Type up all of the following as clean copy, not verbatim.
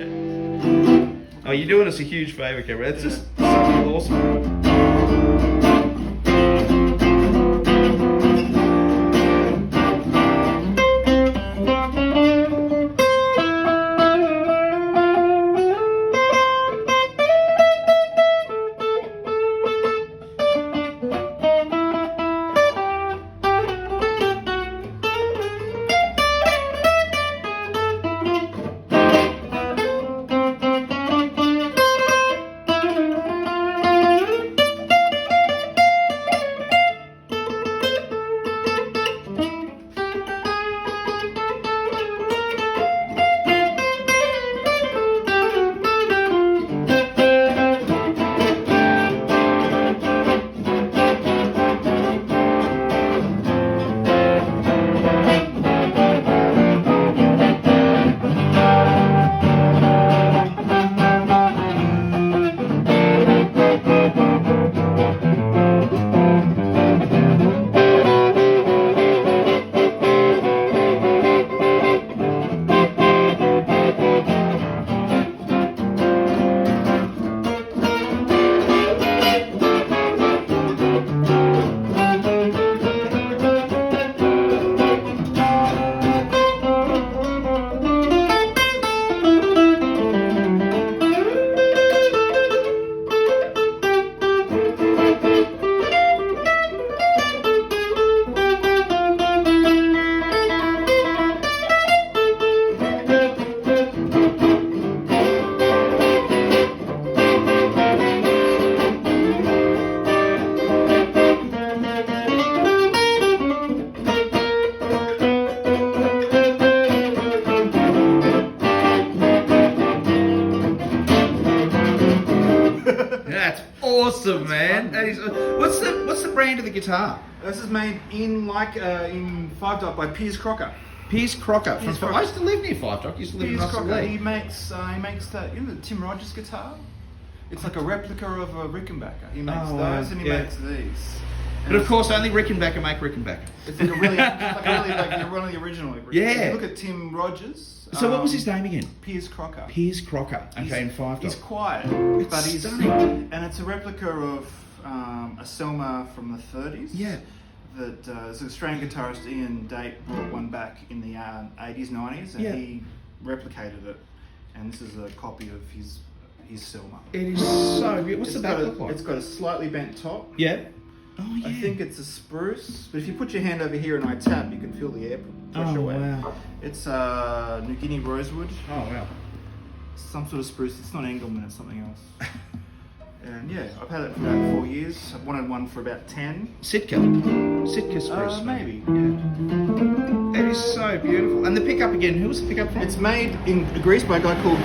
Oh, you're doing us a huge favour, Cameron. It's just something awesome. That's awesome, man. That is. What's the brand of the guitar? This is made in in Five Dock by Piers Crocker. Piers Crocker. Piers Crocker. I used to live near Five Dock. I used to live in Piers Russell Crocker. Lee. He makes that the Tim Rogers guitar. It's like a replica of a Rickenbacker. He makes those and he makes these. But of course, only Rickenbacker make Rickenbacker. It's like one of the original. Yeah. If you look at Tim Rogers. So what was his name again? Piers Crocker. Piers Crocker. Okay, in Five Dock. He's quiet, but he's stunning. and it's a replica of a Selma from the 30s. Yeah. That there's an Australian guitarist Ian Date brought one back in the 80s, 90s, and he replicated it. And this is a copy of his Selma. It is so beautiful. What's It's the back got look like? It's got a slightly bent top. Yeah. Oh yeah. I think it's a spruce, but if you put your hand over here and I tap, you can feel the air pressure. Wow. It's New Guinea rosewood. Oh wow. Some sort of spruce. It's not Engelmann, it's something else. And yeah, I've had it for about 4 years. I've wanted one for about 10. Sitka spruce. Maybe. Yeah. It is so beautiful. And the pickup again. Who was the pickup from? It's made in Greece by a guy called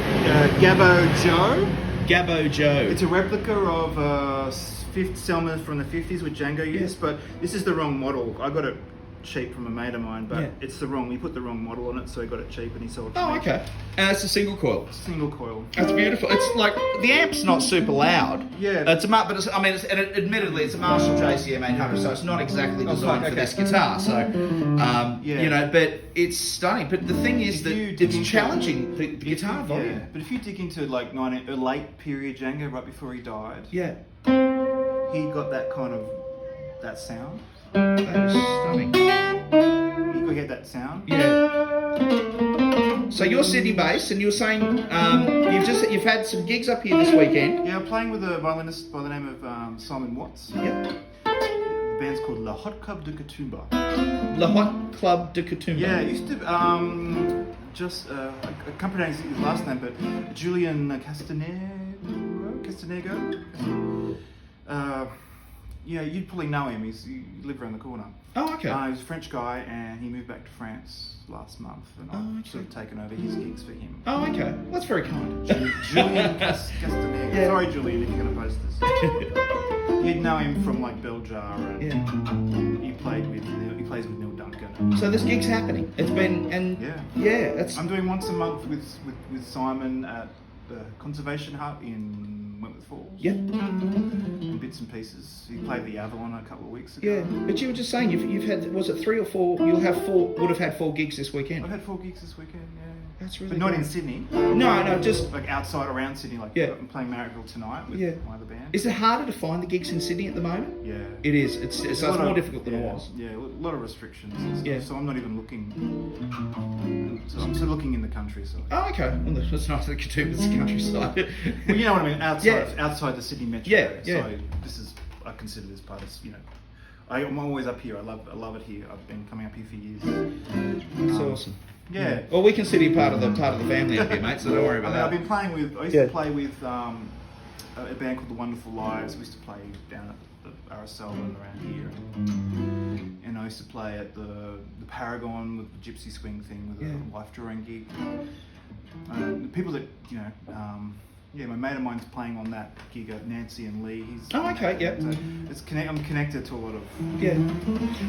Gabbo Joe. Gabbo Joe. It's a replica of fifth Selma from the 50s with Django used, but this is the wrong model. I got it cheap from a mate of mine, but it's the wrong. We put the wrong model on it, so he got it cheap and he sold it to me. Oh, okay. And it's a single coil. Single coil. That's beautiful. It's like the amp's not super loud. Yeah. It's a but it's, I mean, admittedly, it's a Marshall JCM 800, so it's not exactly designed for this guitar. So, you know, but it's stunning. But the thing is that it's challenging the guitar volume. Yeah, but if you dig into like late period Django, right before he died, he got that kind of sound. That is stunning. He had that sound. Yeah. So you're Sydney based, and you're saying you've had some gigs up here this weekend. Yeah, I'm playing with a violinist by the name of Simon Watts. Yep. The band's called La Hot Club de Katoomba. La Hot Club de Katoomba. Yeah, it used to I can't pronounce his last name, but Julian Castanego. Yeah, you'd probably know him. He lived around the corner. Oh, okay. He's a French guy, and he moved back to France last month, and I've sort of taken over his gigs for him. Oh, okay. Well, that's very kind. Julian Castanego. Yeah. Sorry, Julian, if you're going to post this. You'd know him from like Bell Jar, and he plays with Neil Duncan. So this gig's happening. It's been it's. I'm doing once a month with Simon at the Conservation Hut in Wentworth Falls. Yep. In bits and pieces. He played the Avalon a couple of weeks ago. Yeah, but you were just saying you've had, was it 3 or 4? Would have had 4 gigs this weekend. I've had 4 gigs this weekend. Yeah. That's really but not great. in Sydney. No, just like outside around Sydney. Like I'm playing Marrickville tonight with my other band. Is it harder to find the gigs in Sydney at the moment? Yeah, it is. It's more difficult than it was. Yeah, a lot of restrictions. And stuff, so I'm not even looking. So I'm still looking in the countryside. Oh, okay. Well, it's nice to get to the countryside. Well, you know what I mean. Outside the City metro. area. So this is, I consider this part of, I'm always up here. I love it here. I've been coming up here for years. That's awesome. Yeah. Well, we consider you part of the family up here, mate. So don't worry about that. I've been playing with. I used to play with a band called The Wonderful Lives. We used to play down at the RSL and around here, and I used to play at the Paragon with the Gypsy Swing thing with a life drawing gig. The people that my mate of mine's playing on that gig at Nancy and Lee. So I'm connected to a lot of. Yeah.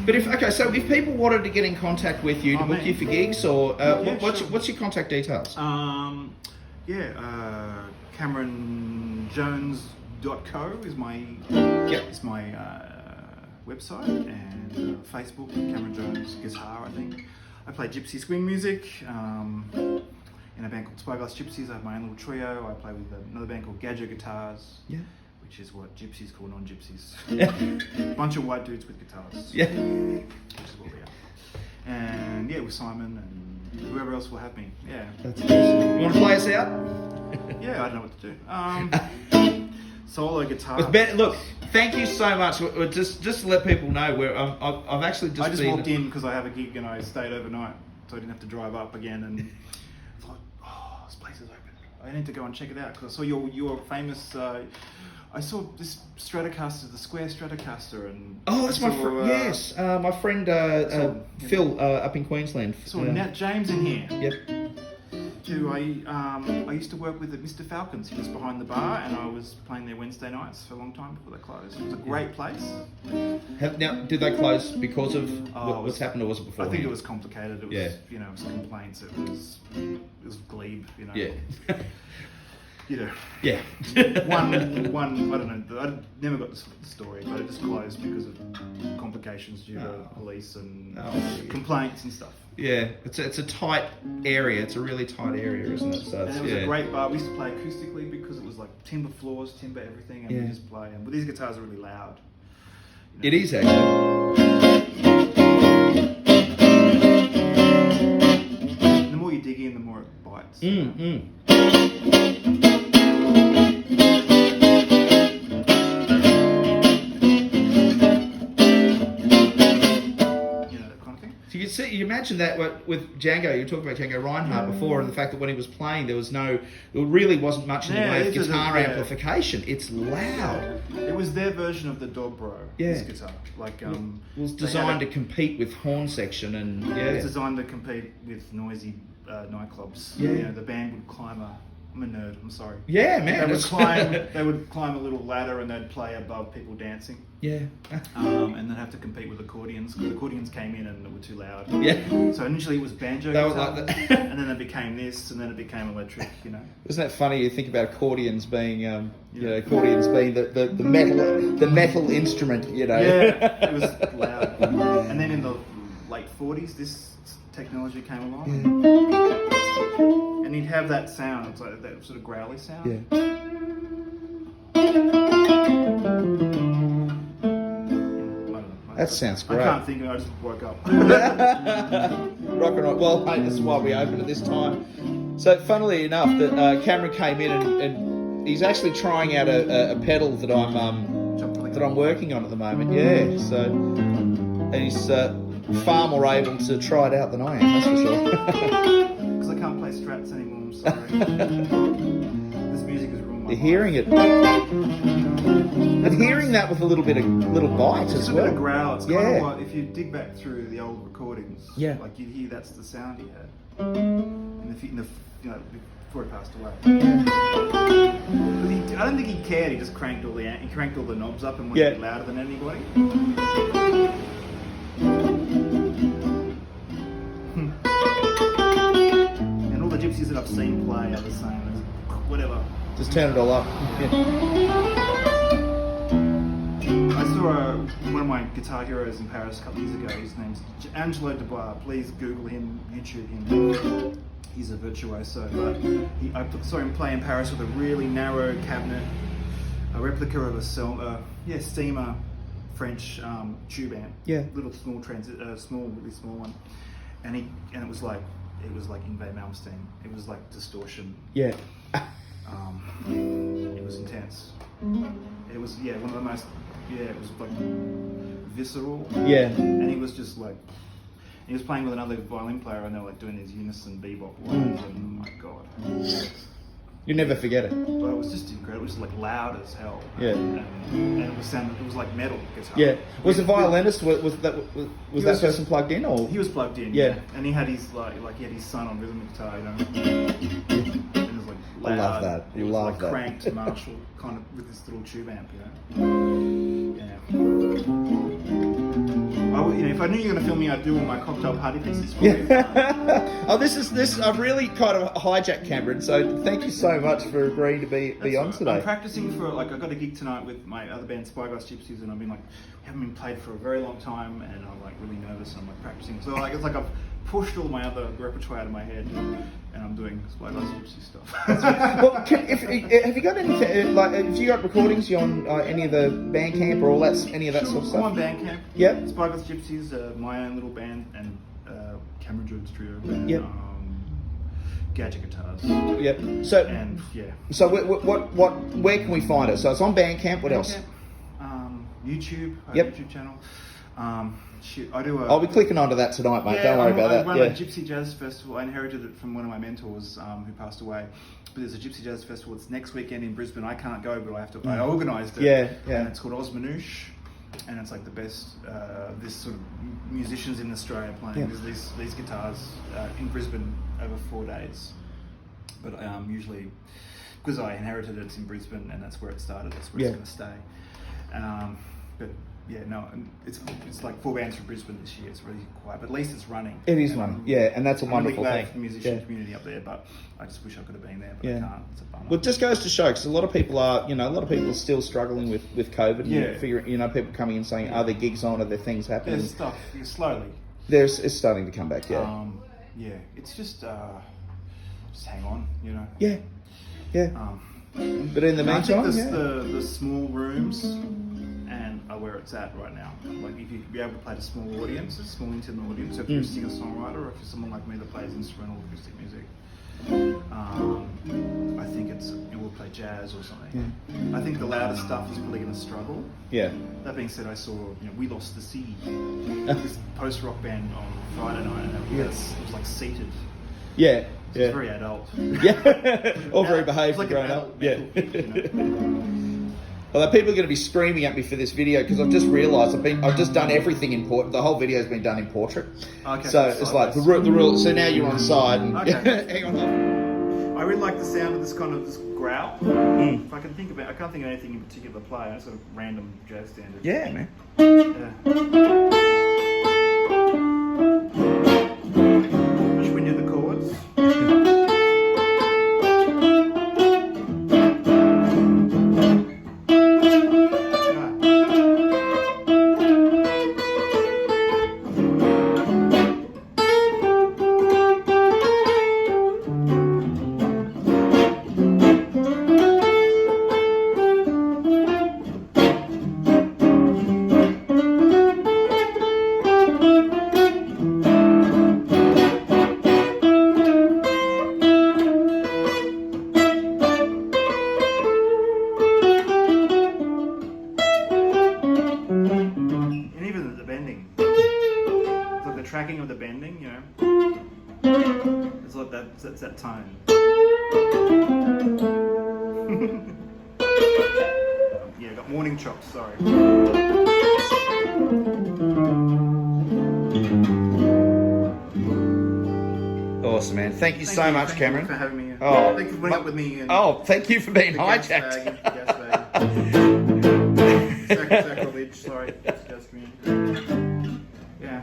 But so if people wanted to get in contact with you to book you for gigs, or what's your contact details? CameronJones.co is my website, and Facebook Cameron Jones Guitar. I think I play gypsy swing music. In a band called Spyglass Gypsies, I have my own little trio. I play with another band called Gadget Guitars, which is what gypsies call non-gypsies. Bunch of white dudes with guitars. Yeah. Which is what we are. And with Simon and whoever else will have me. Yeah. That's awesome. You want to play us out? Yeah, I don't know what to do. Solo guitar. Look, thank you so much. Just to let people know, I've actually I just walked in because I have a gig and I stayed overnight, so I didn't have to drive up again and. This place is open. I need to go and check it out because I saw your famous. I saw this Stratocaster, the square Stratocaster, and that's my friend. Yes, my friend Phil up in Queensland. Saw Nat James in here. Yep. Who I used to work with at Mr. Falcons. He was behind the bar, and I was playing there Wednesday nights for a long time before they closed. It was a great place. Now, did they close because of what's happened, or was it before? I think it was complicated. It was, it was complaints. It was glebe. Yeah. One. I don't know. I never got the story, but it just closed because of complications due to police and complaints and stuff. Yeah, it's a tight area. It's a really tight area, isn't it? So it was a great bar. We used to play acoustically because it was like timber floors, timber everything, and we just play. But these guitars are really loud. It is actually. The more you dig in, the more it bites. You imagine that with Django, you talked about Django Reinhardt before, and the fact that when he was playing, there really wasn't much in the way of guitar amplification. It's loud. It was their version of the Dobro. This guitar, it was designed to compete with horn section, and it was designed to compete with noisy nightclubs. The band would climb I'm a nerd. I'm sorry. Yeah, man. They would climb a little ladder and they'd play above people dancing. Yeah. And they'd have to compete with accordions because accordions came in and they were too loud. Yeah. So initially it was banjo guitar, and then it became this, and then it became electric. Isn't that funny? You think about accordions being, the metal instrument. Yeah, it was loud. And then in the late 40s, this technology came along. And he'd have that sound. It's like that sort of growly sound. That sounds great. I can't think of it. I just woke up. Rock and roll. Well, hey, this is why we opened at this time. So, funnily enough, that Cameron came in and he's actually trying out a pedal that I'm working on at the moment. Yeah. So, and he's far more able to try it out than I am. That's for sure. Because I can't play strats anymore. I'm sorry. This music is ruined my life. Hearing it. And hearing that with a little bit of bite as well. A bit of growl. It's kind of like if you dig back through the old recordings. Like you'd hear that's the sound he had. Before he passed away. I don't think he cared. He just cranked all the knobs up and went a bit louder than anybody. And all the gypsies that I've seen play are the same. Whatever. Just turn it all up. I saw one of my guitar heroes in Paris a couple of years ago. His name's Angelo Dubois. Please Google him, YouTube him. he's a virtuoso. But I saw him play in Paris with a really narrow cabinet, a replica of a Steamer French tube amp. Yeah. Little small really small one, and it was like Yngwie Malmsteen. It was like distortion. Yeah. It was intense. It was one of the most. Yeah, it was like visceral. Yeah. And he was just like. He was playing with another violin player, and they were like doing these unison bebop lines. And oh my god. You never forget it. But it was just incredible. It was like loud as hell. Yeah. And it was like metal guitar. Yeah. Was the violinist was that person plugged in or? He was plugged in. Yeah. And he had his he had his son on rhythm guitar, you know. And it was like loud. I love that. It was love like that. cranked Marshall kind of with this little tube amp, you know. Yeah. If I knew you were going to film me, I'd do all my cocktail party pieces for you. Oh, this. I've really kind of hijacked Cameron. So thank you so much for agreeing to be on today. I'm practicing for I've got a gig tonight with my other band, Spyglass Gypsies, and I've been we haven't been played for a very long time, and I'm like really nervous, and I'm like practicing. So it's like I've pushed all my other repertoire out of my head, and I'm doing Spyglass Gypsy stuff. Well, have you got any have you got recordings? You on any of the Bandcamp or any of that sort of stuff? I'm on Bandcamp. Yep. Spyglass Gypsies, my own little band, and Cameron Jordan's trio band. Yep. Gadget Guitars. Yep. So and yeah. So where can we find it? So it's on Bandcamp. What else? YouTube. Yep. YouTube channel. I do I'll be clicking onto that tonight, mate. Don't worry about that. I run a Gypsy Jazz Festival. I inherited it from one of my mentors who passed away. But there's a Gypsy Jazz Festival. It's next weekend in Brisbane. I can't go, but I have to. I organised it. Yeah. And it's called Osmanouche, and it's like the best this sort of musicians in Australia playing. Yeah. There's these guitars in Brisbane over 4 days. But usually, because I inherited it, it's in Brisbane, and that's where it started. That's where it's going to stay. But yeah, no, it's like 4 bands from Brisbane this year. It's really quiet, but at least it's running. It is running, yeah, and that's a wonderful really glad thing. For the musician community up there, but I just wish I could have been there, but I can't. It's a bummer. Well, it just goes to show because a lot of people are still struggling with COVID. And figuring, people coming in saying, are there gigs on? Are there things happening? There's stuff slowly. It's starting to come back. Yeah. It's just hang on, Yeah. But in the meantime, I think the small rooms and are where it's at right now. Like if you be able to play to small audiences, small intimate audience, so if you're a singer-songwriter or if you're someone like me that plays instrumental acoustic music, I think it will play jazz or something. I think the louder stuff is probably going to struggle. Yeah. That being said, I saw We Lost the Sea, this post-rock band on Friday night, and it was like seated. Yeah. It's very adult. Yeah. All very behaved like and grown up. Yeah. Gig, Although people are going to be screaming at me for this video because I've just realised I've just done everything in portrait. The whole video has been done in portrait. Okay. So it's like the rule. So now you're on side. And Okay. hang on. I really like the sound of this growl. If I can think about, I can't think of anything in particular to play. I sort of random jazz standard. Yeah, man. Should we do the chords? Tracking of the bending, it's like that's that tone. Yeah, got morning chops. Sorry. Awesome, man. Thank you so much, Cameron. Thank you for having me. Oh, thanks for putting up with me. Thank you for being hijacked. Sacrilege. Sorry, jazz community. Yeah.